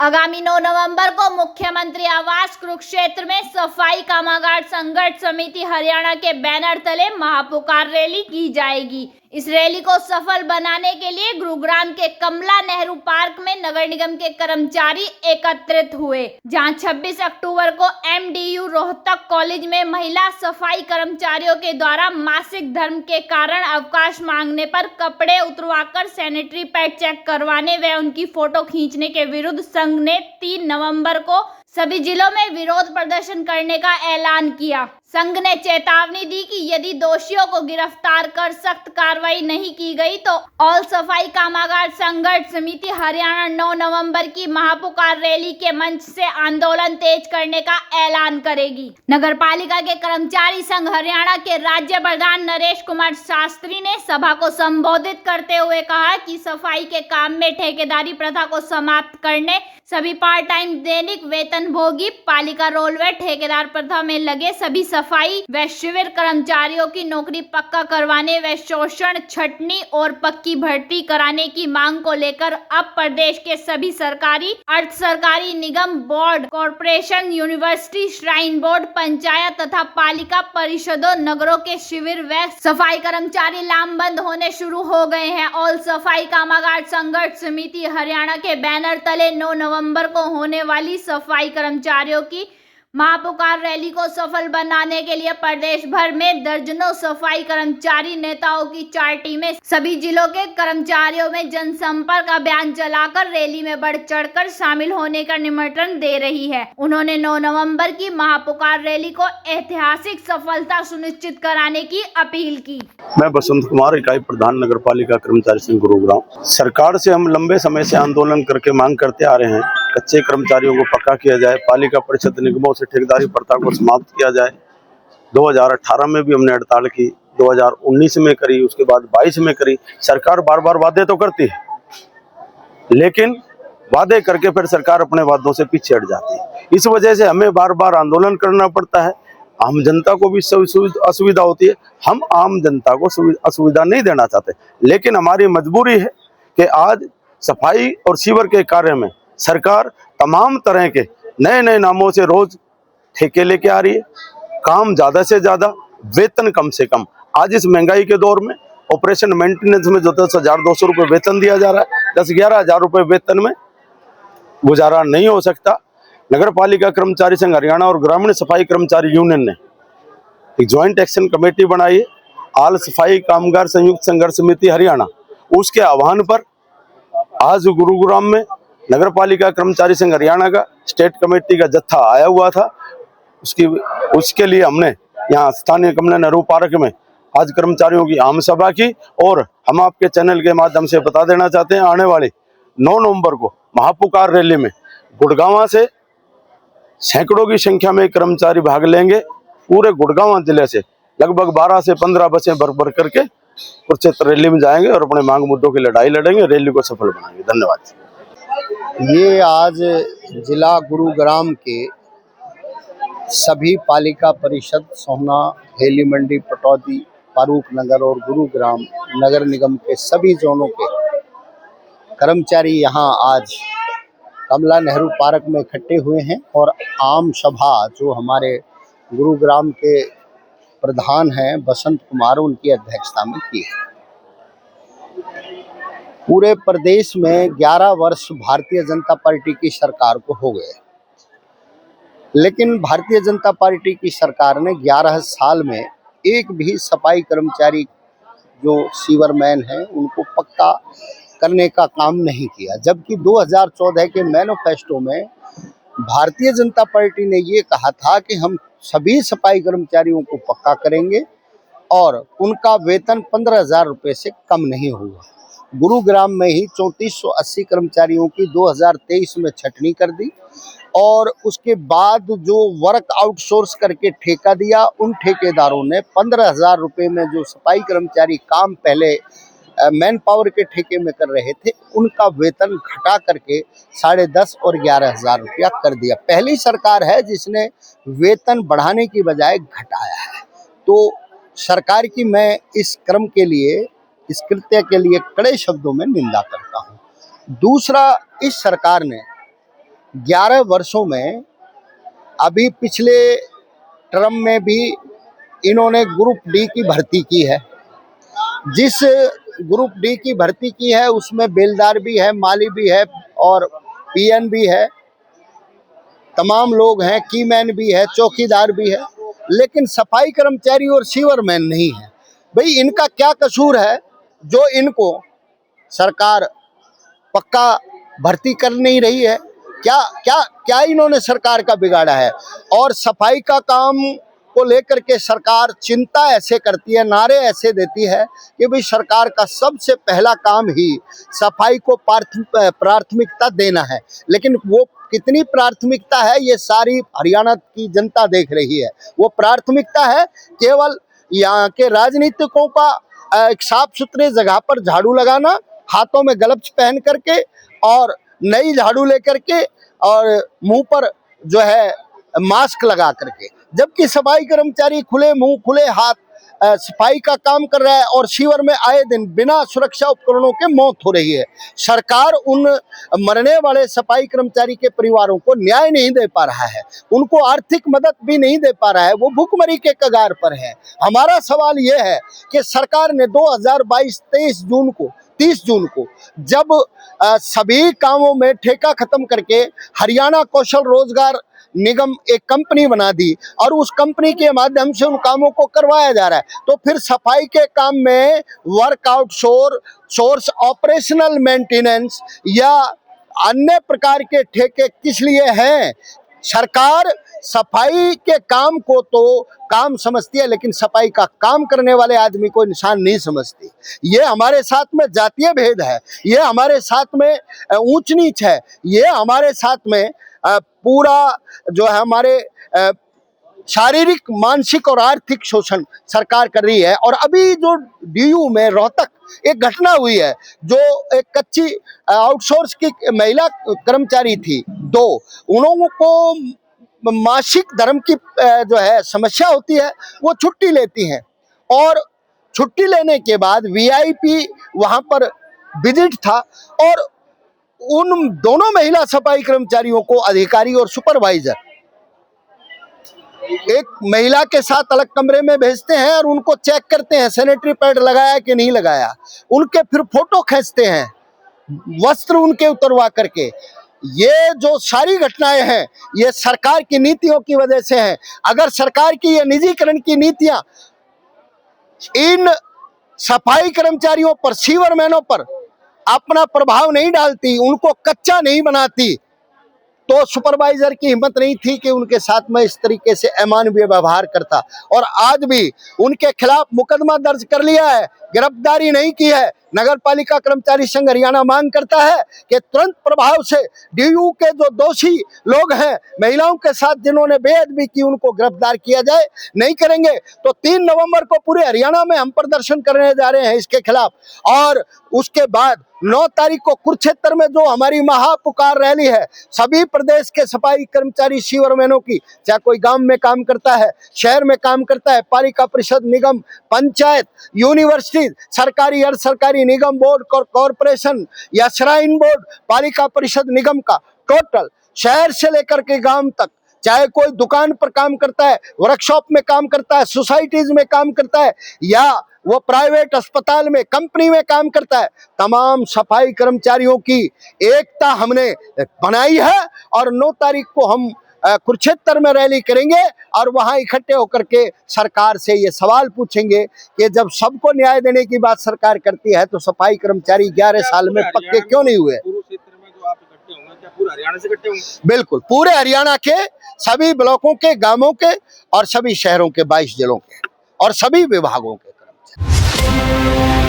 आगामी 9 नवंबर को मुख्यमंत्री आवास कुरुक्षेत्र में सफाई कामगार संघर्ष समिति हरियाणा के बैनर तले महापुकार रैली की जाएगी। इस रैली को सफल बनाने के लिए गुरुग्राम के कमला नेहरू पार्क में नगर निगम के कर्मचारी एकत्रित हुए, जहां 26 अक्टूबर को MDU रोहतक कॉलेज में महिला सफाई कर्मचारियों के द्वारा मासिक धर्म के कारण अवकाश मांगने पर कपड़े उतरवाकर सैनिटरी पैड चेक करवाने व उनकी फोटो खींचने के विरुद्ध संघ ने 3 नवंबर को सभी जिलों में विरोध प्रदर्शन करने का ऐलान किया। संघ ने चेतावनी दी कि यदि दोषियों को गिरफ्तार कर सख्त कार्रवाई नहीं की गई तो ऑल सफाई कामगार संघर्ष समिति हरियाणा 9 नवंबर की महापुकार रैली के मंच से आंदोलन तेज करने का ऐलान करेगी। नगर पालिका के कर्मचारी संघ हरियाणा के राज्य प्रधान नरेश कुमार शास्त्री ने सभा को संबोधित करते हुए कहा कि सफाई के काम में ठेकेदारी प्रथा को समाप्त करने, सभी पार्ट टाइम दैनिक वेतनभोगी पालिका रोल व ठेकेदार प्रथा में लगे सभी सफाई व शिविर कर्मचारियों की नौकरी पक्का करवाने व शोषण छटनी और पक्की भर्ती कराने की मांग को लेकर अब प्रदेश के सभी सरकारी, अर्ध सरकारी निगम, board, corporation, university, shrine board, panchayat तथा पालिका परिषदों, नगरों के शिविर व सफाई कर्मचारी लामबंद होने शुरू हो गए हैं। ऑल सफाई कामगार संघर्ष समिति हरियाणा के बैनर तले 9 नवंबर को होने वाली सफाई कर्मचारियों की महापुकार रैली को सफल बनाने के लिए प्रदेश भर में दर्जनों सफाई कर्मचारी नेताओं की 4 टीमें सभी जिलों के कर्मचारियों में जनसंपर्क अभियान चलाकर रैली में बढ़ चढ़कर शामिल होने का निमंत्रण दे रही है। उन्होंने 9 नवंबर की महापुकार रैली को ऐतिहासिक सफलता सुनिश्चित कराने की अपील की। मैं बसंत कुमार, इकाई प्रधान नगर पालिका कर्मचारी संघ गुरुग्राम। सरकार से हम लंबे समय से आंदोलन करके मांग करते आ रहे हैं, कच्चे कर्मचारियों को पक्का किया जाए, पालिका परिषद निगमों से ठेकेदारी प्रथा को समाप्त किया जाए। 2018 में भी हमने हड़ताल की, 2019 में करी, उसके बाद 22 में करी। सरकार बार बार वादे तो करती है, लेकिन वादे करके फिर सरकार अपने वादों से पीछे हट जाती है। इस वजह से हमें बार बार आंदोलन करना पड़ता है। आम जनता को भी असुविधा होती है। हम आम जनता को असुविधा नहीं देना चाहते, लेकिन हमारी मजबूरी है कि आज सफाई और सीवर के कार्य में सरकार तमाम तरह के नए नए नामों से रोज ठेके लेके आ रही है। काम ज्यादा से ज्यादा, वेतन कम से कम। आज इस महंगाई के दौर में ऑपरेशन मेंटेनेंस में जो 10,200 रुपये वेतन दिया जा रहा है, 10-11 हजार रुपये वेतन में गुजारा नहीं हो सकता। नगर पालिका कर्मचारी संघ हरियाणा और ग्रामीण सफाई कर्मचारी यूनियन ने एक ज्वाइंट एक्शन कमेटी बनाई है, ऑल सफाई कामगार संयुक्त संघर्ष समिति हरियाणा। उसके आह्वान पर आज गुरुग्राम में नगर पालिका कर्मचारी संघ हरियाणा का स्टेट कमेटी का जत्था आया हुआ था। उसके लिए हमने यहाँ स्थानीय कमला नेहरू पार्क में आज कर्मचारियों की आम सभा की। और हम आपके चैनल के माध्यम से बता देना चाहते हैं, आने वाले 9 नवंबर को महापुकार रैली में गुड़गांव से सैकड़ों की संख्या में कर्मचारी भाग लेंगे। पूरे गुड़गांव जिले से लगभग 12 से 15 बसें भर करके कुरुक्षेत्र रैली में जाएंगे और अपने मांग मुद्दों की लड़ाई लड़ेंगे, रैली को सफल बनाएंगे। धन्यवाद। ये आज जिला गुरुग्राम के सभी पालिका परिषद सोहना, हेली मंडी, पटौदी, फारूक नगर और गुरुग्राम नगर निगम के सभी जोनों के कर्मचारी यहाँ आज कमला नेहरू पार्क में इकट्ठे हुए हैं और आम सभा जो हमारे गुरुग्राम के प्रधान हैं बसंत कुमार, उनकी अध्यक्षता में की है। पूरे प्रदेश में 11 वर्ष भारतीय जनता पार्टी की सरकार को हो गए, लेकिन भारतीय जनता पार्टी की सरकार ने 11 साल में एक भी सफाई कर्मचारी जो सीवरमैन हैं उनको पक्का करने का काम नहीं किया। जबकि 2014 के मैनिफेस्टो में भारतीय जनता पार्टी ने ये कहा था कि हम सभी सफाई कर्मचारियों को पक्का करेंगे और उनका वेतन 15,000 रुपये से कम नहीं होगा। गुरुग्राम में ही 3480 कर्मचारियों की 2023 में छटनी कर दी और उसके बाद जो वर्क आउटसोर्स करके ठेका दिया, उन ठेकेदारों ने 15,000 रुपये में जो सफाई कर्मचारी काम पहले मैन पावर के ठेके में कर रहे थे, उनका वेतन घटा करके 10.5 और 11,000 रुपया कर दिया। पहली सरकार है जिसने वेतन बढ़ाने की बजाय घटाया है। तो सरकार की मैं इस क्रम के लिए, इस कृत्य के लिए कड़े शब्दों में निंदा करता हूँ। दूसरा, इस सरकार ने 11 वर्षों में अभी पिछले टर्म में भी इन्होंने ग्रुप डी की भर्ती की है। जिस ग्रुप डी की भर्ती की है उसमें बेलदार भी है, माली भी है और पीएन भी है, तमाम लोग हैं, कीमैन भी है, चौकीदार भी है, लेकिन सफाई कर्मचारी और सीवरमैन नहीं है। भाई इनका क्या कसूर है जो इनको सरकार पक्का भर्ती कर नहीं रही है? क्या क्या क्या इन्होंने सरकार का बिगाड़ा है? और सफाई का काम को लेकर के सरकार चिंता ऐसे करती है, नारे ऐसे देती है कि भाई सरकार का सबसे पहला काम ही सफाई को प्राथमिकता देना है। लेकिन वो कितनी प्राथमिकता है ये सारी हरियाणा की जनता देख रही है। वो प्राथमिकता है केवल यहाँ के राजनीतिकों का एक साफ सुथरे जगह पर झाड़ू लगाना, हाथों में ग्लव्स पहन करके और नई झाड़ू लेकर के और मुंह पर जो है मास्क लगा करके, जबकि सफाई कर्मचारी खुले मुंह खुले हाथ सफाई का काम कर रहा है और शिविर में आए दिन बिना सुरक्षा उपकरणों के मौत हो रही है। सरकार उन मरने वाले सफाई कर्मचारी के परिवारों को न्याय नहीं दे पा रहा है, उनको आर्थिक मदद भी नहीं दे पा रहा है, वो भूखमरी के कगार पर है। हमारा सवाल ये है कि सरकार ने 2022 30 जून को जब सभी कामों में ठेका खत्म करके हरियाणा कौशल रोजगार निगम एक कंपनी बना दी और उस कंपनी के माध्यम से उन कामों को करवाया जा रहा है, तो फिर सफाई के काम में वर्कआउट सोर्स ऑपरेशनल मेंटेनेंस या अन्य प्रकार के ठेके किस लिए हैं? सरकार सफाई के काम को तो काम समझती है, लेकिन सफाई का काम करने वाले आदमी को इंसान नहीं समझती। ये हमारे साथ में जातीय भेद है, ये हमारे साथ में ऊंच नीच है, ये हमारे साथ में पूरा जो है हमारे शारीरिक, मानसिक और आर्थिक शोषण सरकार कर रही है। और अभी जो डीयू में रोहतक एक घटना हुई है, जो एक कच्ची आउटसोर्स की महिला कर्मचारी थी, 2 उन को मासिक धर्म की जो है समस्या होती है, वो छुट्टी लेती हैं और छुट्टी लेने के बाद वीआईपी वहां पर विजिट था और उन दोनों महिला सफाई कर्मचारियों को अधिकारी और सुपरवाइजर एक महिला के साथ अलग कमरे में भेजते हैं और उनको चेक करते हैं सैनिटरी पैड लगाया कि नहीं लगाया, उनके फिर फोटो खींचते हैं वस्त्र उनके उतरवा करके। ये जो सारी घटनाएं हैं ये सरकार की नीतियों की वजह से हैं। अगर सरकार की ये निजीकरण की नीतियां इन सफाई कर्मचारियों पर, सीवरमैनों पर अपना प्रभाव नहीं डालती, उनको कच्चा नहीं बनाती, तो सुपरवाइजर की हिम्मत नहीं थी कि उनके साथ में इस तरीके से अमानवीय व्यवहार करता। और आज भी उनके खिलाफ मुकदमा दर्ज कर लिया है, गिरफ्तारी नहीं की है। नगर पालिका कर्मचारी संघ हरियाणा मांग करता है कि तुरंत प्रभाव से डीयू के जो दोषी लोग हैं, महिलाओं के साथ जिन्होंने बेअदबी की, उनको गिरफ्तार किया जाए। नहीं करेंगे तो 3 नवंबर को पूरे हरियाणा में हम प्रदर्शन करने जा रहे हैं इसके खिलाफ। और उसके बाद 9 तारीख को कुरुक्षेत्र में जो हमारी महापुकार रैली है, सभी प्रदेश के सफाई कर्मचारी सीवरमैनों की, चाहे कोई गांव में काम करता है, शहर में काम करता है, पालिका परिषद, निगम, पंचायत, यूनिवर्सिटी, सरकारी, अर्ध सरकारी निगम, बोर्ड, कॉरपोरेशन या श्राइन बोर्ड, पालिका परिषद, निगम का टोटल शहर से लेकर के गांव तक, चाहे कोई दुकान पर काम करता है, वर्कशॉप में काम करता है, सोसाइटीज में काम करता है या वो प्राइवेट अस्पताल में, कंपनी में काम करता है, तमाम सफाई कर्मचारियों की एकता हमने बनाई है। और 9 तारीख को हम कुरुक्षेत्र में रैली करेंगे और वहां इकट्ठे होकर के सरकार से ये सवाल पूछेंगे कि जब सबको न्याय देने की बात सरकार करती है तो सफाई कर्मचारी 11 साल में पक्के क्यों नहीं हुए? पूरे हरियाणा से इकट्ठे होंगे? बिल्कुल, पूरे हरियाणा के सभी ब्लॉकों के, गांवों के और सभी शहरों के 22 जिलों के और सभी विभागों के कर्मचारी।